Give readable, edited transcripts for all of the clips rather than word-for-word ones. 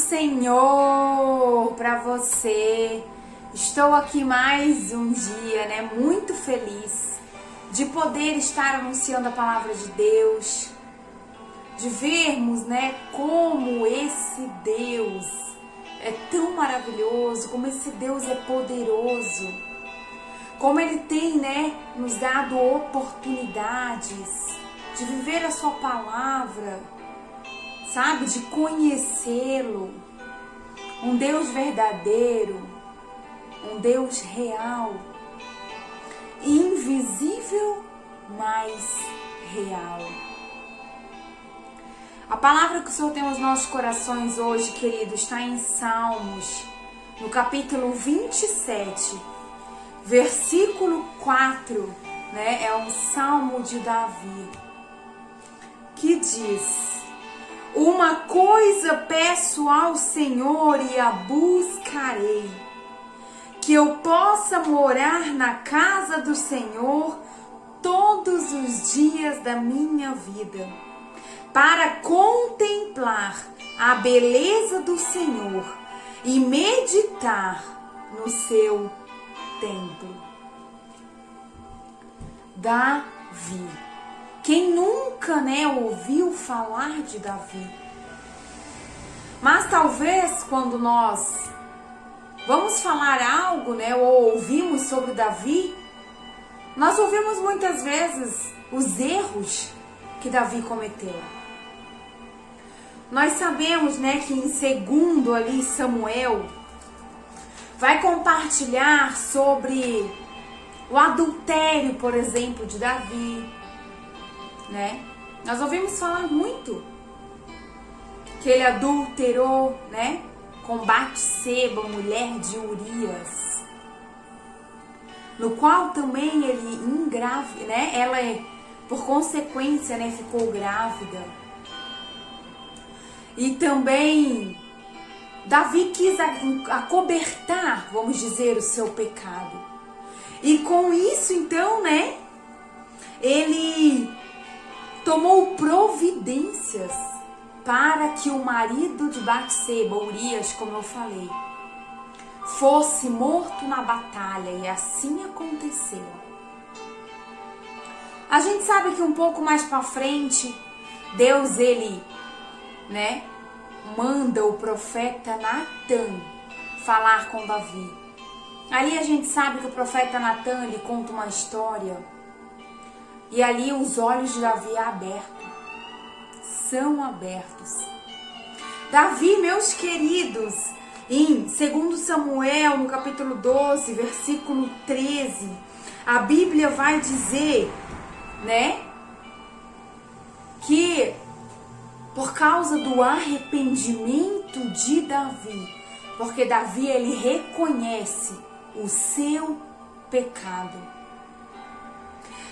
Senhor para você. Estou aqui mais um dia, né? Muito feliz de poder estar anunciando a palavra de Deus, de vermos, né, como esse Deus é tão maravilhoso, como esse Deus é poderoso, como Ele tem, né, nos dado oportunidades de viver a sua palavra, sabe, de conhecê-lo, um Deus verdadeiro, um Deus real, invisível, mas real. A palavra que o Senhor tem aos nossos corações hoje, querido, está em Salmos, no capítulo 27, versículo 4, né? É um salmo de Davi, que diz: uma coisa peço ao Senhor e a buscarei, que eu possa morar na casa do Senhor todos os dias da minha vida, para contemplar a beleza do Senhor e meditar no seu templo. Davi. Quem nunca, né, ouviu falar de Davi? Mas talvez quando nós vamos falar algo, né, ou ouvimos sobre Davi, nós ouvimos muitas vezes os erros que Davi cometeu. Nós sabemos, né, que em 2 ali Samuel vai compartilhar sobre o adultério, por exemplo, de Davi, né? Nós ouvimos falar muito que ele adulterou, né, com Batseba, mulher de Urias, no qual também ele né, ela por consequência, né, ficou grávida. E também Davi quis acobertar, vamos dizer, o seu pecado. E com isso, então, né, ele tomou providências para que o marido de Batseba, Urias, como eu falei, fosse morto na batalha, e assim aconteceu. A gente sabe que um pouco mais para frente, Deus, ele, né, manda o profeta Natan falar com Davi. Ali a gente sabe que o profeta Natan, ele conta uma história, e ali os olhos de Davi são abertos. Davi, meus queridos, em 2 Samuel, no capítulo 12, versículo 13, a Bíblia vai dizer, né, que por causa do arrependimento de Davi, porque Davi, ele reconhece o seu pecado.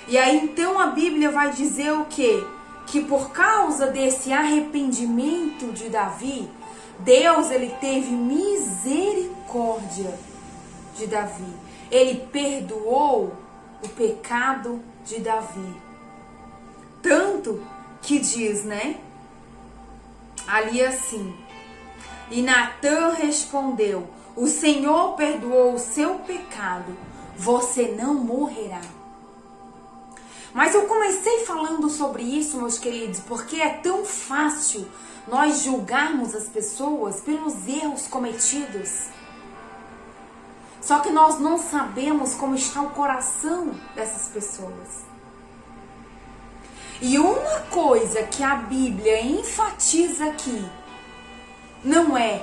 E aí então a Bíblia vai dizer o quê? Que por causa desse arrependimento de Davi, Deus, ele teve misericórdia de Davi. Ele perdoou o pecado de Davi. Tanto que diz, né, ali assim: e Natan respondeu: o Senhor perdoou o seu pecado, você não morrerá. Mas eu comecei falando sobre isso, meus queridos, porque é tão fácil nós julgarmos as pessoas pelos erros cometidos. Só que nós não sabemos como está o coração dessas pessoas. E uma coisa que a Bíblia enfatiza aqui não é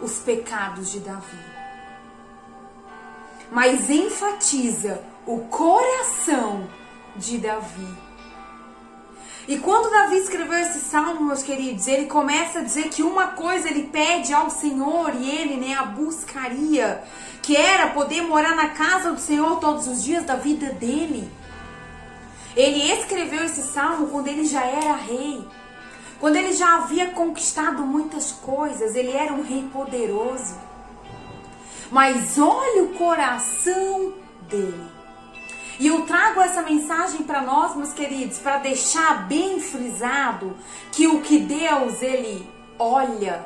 os pecados de Davi, mas enfatiza o coração de Davi. E quando Davi escreveu esse salmo, meus queridos, ele começa a dizer que uma coisa ele pede ao Senhor e ele, né, a buscaria, que era poder morar na casa do Senhor todos os dias da vida dele. Ele escreveu esse salmo quando ele já era rei, quando ele já havia conquistado muitas coisas, ele era um rei poderoso. Mas olha o coração dele. E eu trago essa mensagem para nós, meus queridos, para deixar bem frisado que o que Deus, ele olha,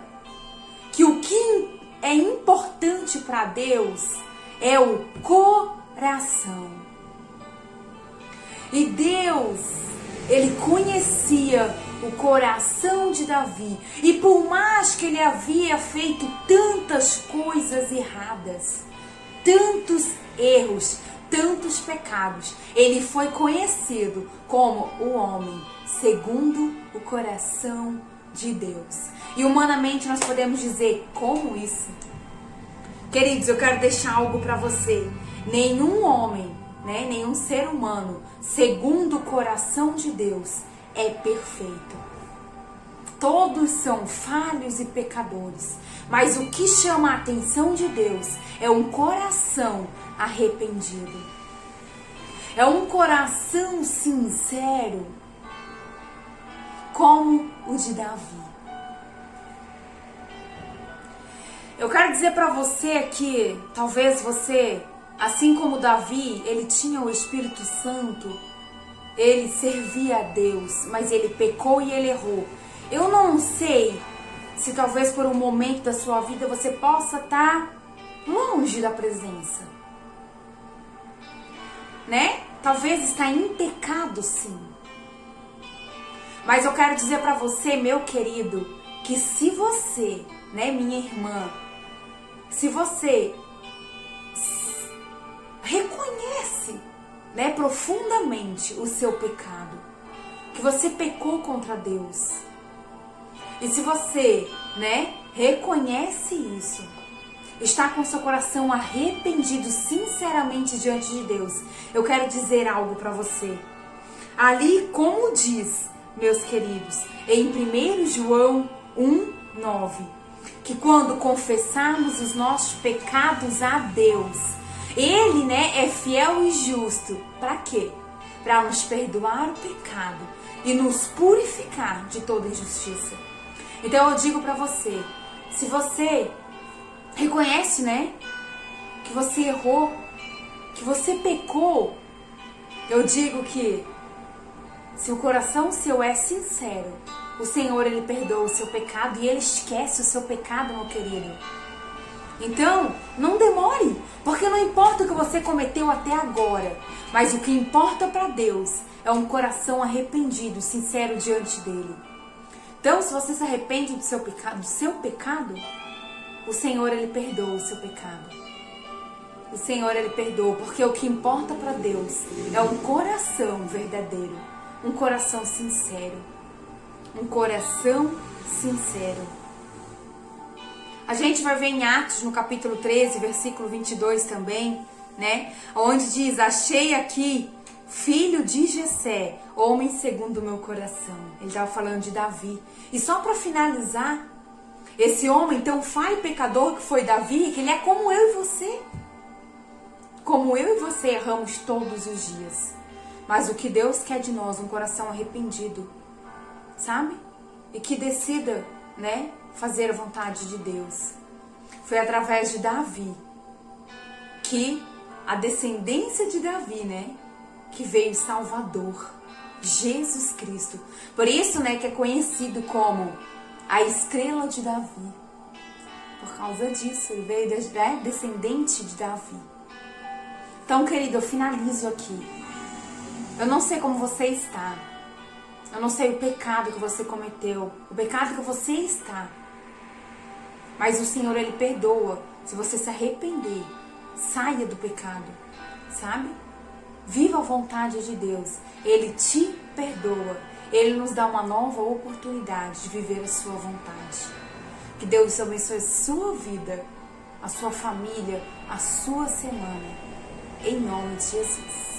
que o que é importante para Deus é o coração. E Deus, ele conhecia o coração de Davi. E por mais que ele havia feito tantas coisas erradas, tantos erros, tantos pecados, ele foi conhecido como o homem segundo o coração de Deus. E humanamente nós podemos dizer, como isso? Queridos, eu quero deixar algo para você. Nenhum homem, nenhum ser humano, segundo o coração de Deus, é perfeito. Todos são falhos e pecadores. Mas o que chama a atenção de Deus é um coração arrependido. É um coração sincero, como o de Davi. Eu quero dizer para você que talvez você, assim como Davi, ele tinha o Espírito Santo, ele servia a Deus, mas ele pecou e ele errou. Eu não sei se talvez por um momento da sua vida você possa estar longe da presença, Talvez está em pecado, sim. Mas eu quero dizer para você, meu querido, que se você, minha irmã, se você reconhece, profundamente o seu pecado, que você pecou contra Deus, e se você, reconhece isso, está com seu coração arrependido sinceramente diante de Deus, eu quero dizer algo para você. Ali, como diz, meus queridos, em 1 João 1:9, que quando confessarmos os nossos pecados a Deus, Ele, é fiel e justo. Para quê? Para nos perdoar o pecado e nos purificar de toda injustiça. Então eu digo para você, se você reconhece, que você errou, que você pecou, eu digo que se o coração seu é sincero, o Senhor, ele perdoa o seu pecado e ele esquece o seu pecado, meu querido. Então, não demore, porque não importa o que você cometeu até agora, mas o que importa para Deus é um coração arrependido, sincero diante dele. Então, se você se arrepende do seu pecado, o Senhor, ele perdoa o seu pecado. O Senhor, ele perdoa, porque o que importa para Deus é um coração verdadeiro, um coração sincero. Um coração sincero. A gente vai ver em Atos, no capítulo 13, versículo 22 também, onde diz: achei aqui filho de Jessé, homem segundo o meu coração. Ele estava falando de Davi. E só para finalizar, esse homem tão falho e pecador que foi Davi, que ele é como eu e você. Como eu e você erramos todos os dias. Mas o que Deus quer de nós, um coração arrependido, sabe? E que decida, fazer a vontade de Deus. Foi através de Davi que a descendência de Davi, que veio Salvador, Jesus Cristo. Por isso, que é conhecido como a estrela de Davi. Por causa disso, ele veio descendente de Davi. Então, querido, eu finalizo aqui. Eu não sei como você está. Eu não sei o pecado que você cometeu, o pecado que você está. Mas o Senhor, ele perdoa. Se você se arrepender, saia do pecado, sabe? Viva a vontade de Deus. Ele te perdoa. Ele nos dá uma nova oportunidade de viver a sua vontade. Que Deus abençoe a sua vida, a sua família, a sua semana. Em nome de Jesus.